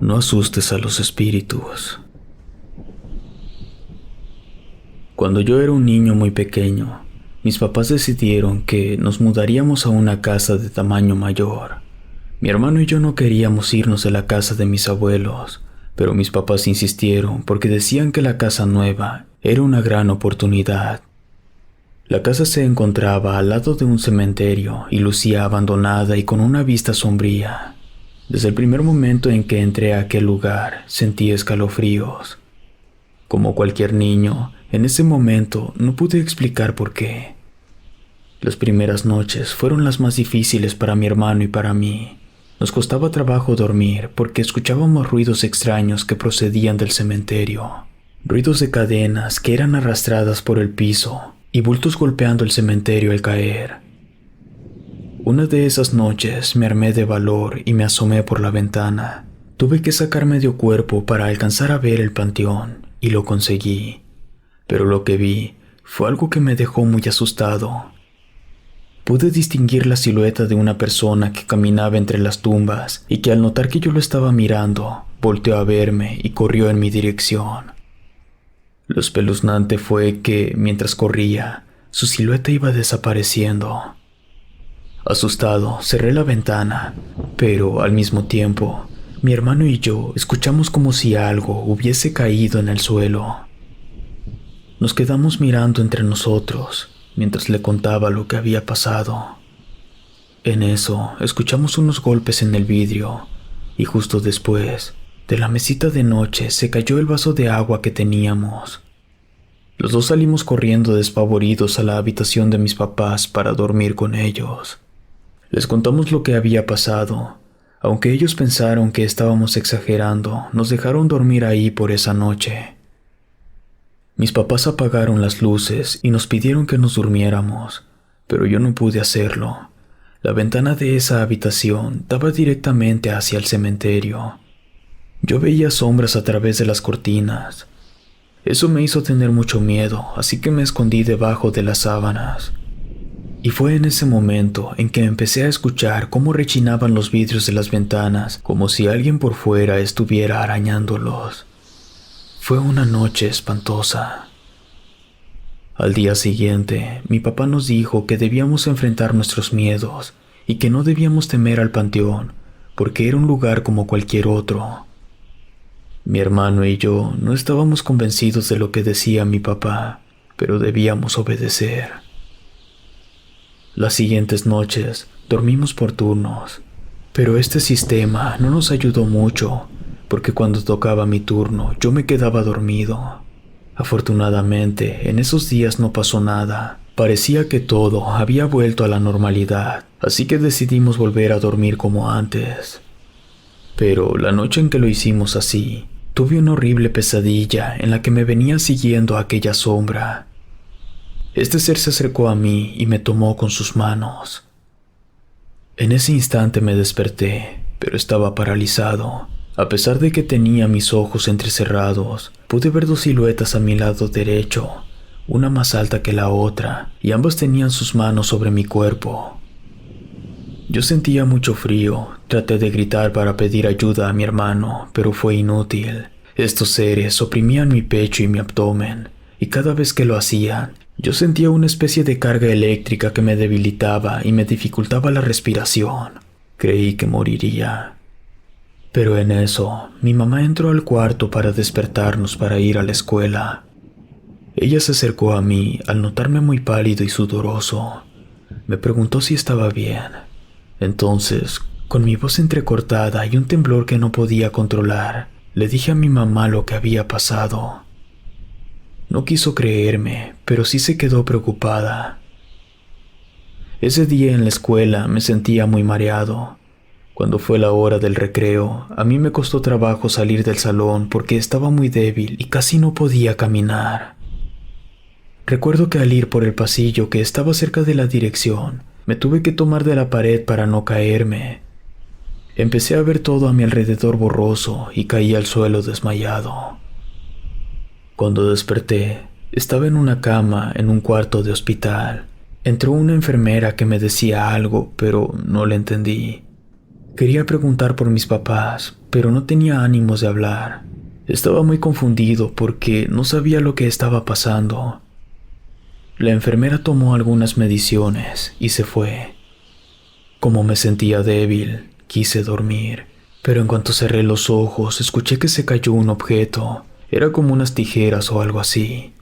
No asustes a los espíritus. Cuando yo era un niño muy pequeño, mis papás decidieron que nos mudaríamos a una casa de tamaño mayor. Mi hermano y yo no queríamos irnos de la casa de mis abuelos, pero mis papás insistieron porque decían que la casa nueva era una gran oportunidad. La casa se encontraba al lado de un cementerio y lucía abandonada y con una vista sombría. Desde el primer momento en que entré a aquel lugar, sentí escalofríos. Como cualquier niño, en ese momento no pude explicar por qué. Las primeras noches fueron las más difíciles para mi hermano y para mí. Nos costaba trabajo dormir porque escuchábamos ruidos extraños que procedían del cementerio. Ruidos de cadenas que eran arrastradas por el piso y bultos golpeando el cementerio al caer. Una de esas noches me armé de valor y me asomé por la ventana. Tuve que sacar medio cuerpo para alcanzar a ver el panteón, y lo conseguí. Pero lo que vi fue algo que me dejó muy asustado. Pude distinguir la silueta de una persona que caminaba entre las tumbas y que al notar que yo lo estaba mirando, volteó a verme y corrió en mi dirección. Lo espeluznante fue que, mientras corría, su silueta iba desapareciendo. Asustado, cerré la ventana, pero al mismo tiempo, mi hermano y yo escuchamos como si algo hubiese caído en el suelo. Nos quedamos mirando entre nosotros, mientras le contaba lo que había pasado. En eso, escuchamos unos golpes en el vidrio, y justo después, de la mesita de noche se cayó el vaso de agua que teníamos. Los dos salimos corriendo despavoridos a la habitación de mis papás para dormir con ellos. Les contamos lo que había pasado. Aunque ellos pensaron que estábamos exagerando, nos dejaron dormir ahí por esa noche. Mis papás apagaron las luces y nos pidieron que nos durmiéramos, pero yo no pude hacerlo. La ventana de esa habitación daba directamente hacia el cementerio. Yo veía sombras a través de las cortinas. Eso me hizo tener mucho miedo, así que me escondí debajo de las sábanas. Y fue en ese momento en que empecé a escuchar cómo rechinaban los vidrios de las ventanas, como si alguien por fuera estuviera arañándolos. Fue una noche espantosa. Al día siguiente, mi papá nos dijo que debíamos enfrentar nuestros miedos y que no debíamos temer al panteón, porque era un lugar como cualquier otro. Mi hermano y yo no estábamos convencidos de lo que decía mi papá, pero debíamos obedecer. Las siguientes noches dormimos por turnos, pero este sistema no nos ayudó mucho, porque cuando tocaba mi turno yo me quedaba dormido. Afortunadamente, en esos días no pasó nada. Parecía que todo había vuelto a la normalidad, así que decidimos volver a dormir como antes. Pero la noche en que lo hicimos así, tuve una horrible pesadilla en la que me venía siguiendo aquella sombra. Este ser se acercó a mí y me tomó con sus manos. En ese instante me desperté, pero estaba paralizado. A pesar de que tenía mis ojos entrecerrados, pude ver dos siluetas a mi lado derecho, una más alta que la otra, y ambas tenían sus manos sobre mi cuerpo. Yo sentía mucho frío, traté de gritar para pedir ayuda a mi hermano, pero fue inútil. Estos seres oprimían mi pecho y mi abdomen, y cada vez que lo hacían, yo sentía una especie de carga eléctrica que me debilitaba y me dificultaba la respiración. Creí que moriría. Pero en eso, mi mamá entró al cuarto para despertarnos para ir a la escuela. Ella se acercó a mí al notarme muy pálido y sudoroso. Me preguntó si estaba bien. Entonces, con mi voz entrecortada y un temblor que no podía controlar, le dije a mi mamá lo que había pasado. No quiso creerme, pero sí se quedó preocupada. Ese día en la escuela me sentía muy mareado. Cuando fue la hora del recreo, a mí me costó trabajo salir del salón porque estaba muy débil y casi no podía caminar. Recuerdo que al ir por el pasillo que estaba cerca de la dirección, me tuve que tomar de la pared para no caerme. Empecé a ver todo a mi alrededor borroso y caí al suelo desmayado. Cuando desperté, estaba en una cama en un cuarto de hospital. Entró una enfermera que me decía algo, pero no le entendí. Quería preguntar por mis papás, pero no tenía ánimos de hablar. Estaba muy confundido porque no sabía lo que estaba pasando. La enfermera tomó algunas mediciones y se fue. Como me sentía débil, quise dormir, pero en cuanto cerré los ojos, escuché que se cayó un objeto. Era como unas tijeras o algo así.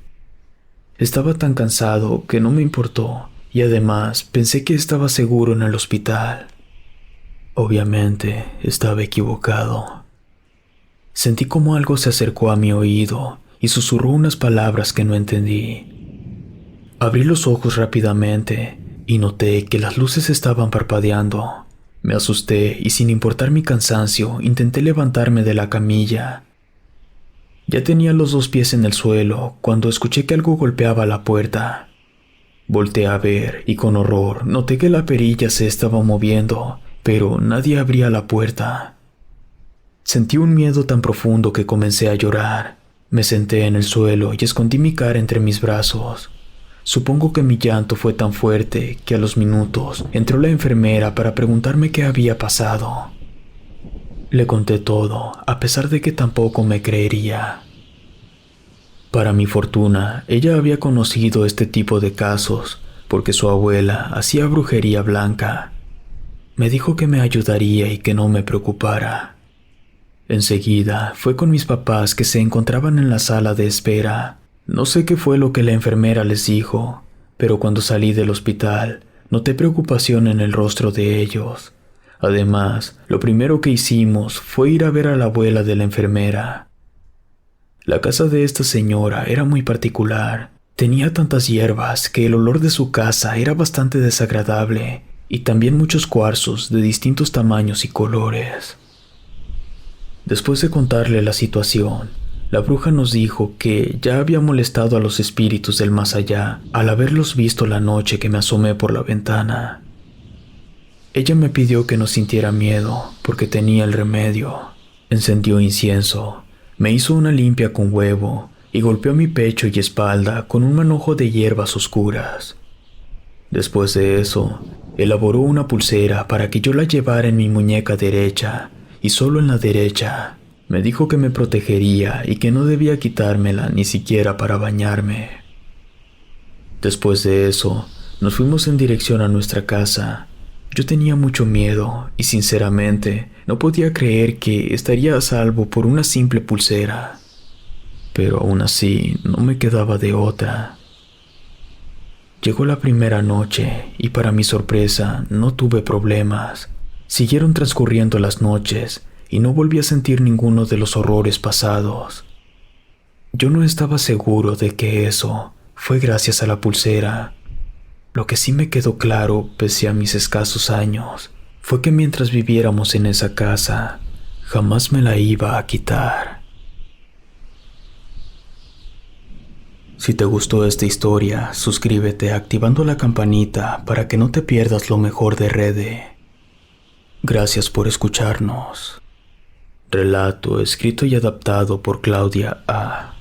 Estaba tan cansado que no me importó, y además pensé que estaba seguro en el hospital. Obviamente, estaba equivocado. Sentí como algo se acercó a mi oído y susurró unas palabras que no entendí. Abrí los ojos rápidamente y noté que las luces estaban parpadeando. Me asusté y sin importar mi cansancio, intenté levantarme de la camilla. Ya tenía los 2 pies en el suelo cuando escuché que algo golpeaba la puerta. Volteé a ver y con horror noté que la perilla se estaba moviendo, pero nadie abría la puerta. Sentí un miedo tan profundo que comencé a llorar. Me senté en el suelo y escondí mi cara entre mis brazos. Supongo que mi llanto fue tan fuerte que a los minutos entró la enfermera para preguntarme qué había pasado. Le conté todo, a pesar de que tampoco me creería. Para mi fortuna, ella había conocido este tipo de casos porque su abuela hacía brujería blanca. Me dijo que me ayudaría y que no me preocupara. Enseguida fue con mis papás que se encontraban en la sala de espera. No sé qué fue lo que la enfermera les dijo, pero cuando salí del hospital noté preocupación en el rostro de ellos. Además, lo primero que hicimos fue ir a ver a la abuela de la enfermera. La casa de esta señora era muy particular. Tenía tantas hierbas que el olor de su casa era bastante desagradable, y también muchos cuarzos de distintos tamaños y colores. Después de contarle la situación, la bruja nos dijo que ya había molestado a los espíritus del más allá al haberlos visto la noche que me asomé por la ventana. Ella me pidió que no sintiera miedo porque tenía el remedio. Encendió incienso, me hizo una limpia con huevo y golpeó mi pecho y espalda con un manojo de hierbas oscuras. Después de eso, elaboró una pulsera para que yo la llevara en mi muñeca derecha, y solo en la derecha. Me dijo que me protegería y que no debía quitármela ni siquiera para bañarme. Después de eso, nos fuimos en dirección a nuestra casa. Yo tenía mucho miedo y sinceramente no podía creer que estaría a salvo por una simple pulsera. Pero aún así no me quedaba de otra. Llegó la primera noche y para mi sorpresa no tuve problemas. Siguieron transcurriendo las noches y no volví a sentir ninguno de los horrores pasados. Yo no estaba seguro de que eso fue gracias a la pulsera. Lo que sí me quedó claro, pese a mis escasos años, fue que mientras viviéramos en esa casa, jamás me la iba a quitar. Si te gustó esta historia, suscríbete activando la campanita para que no te pierdas lo mejor de Rede. Gracias por escucharnos. Relato escrito y adaptado por Claudia A.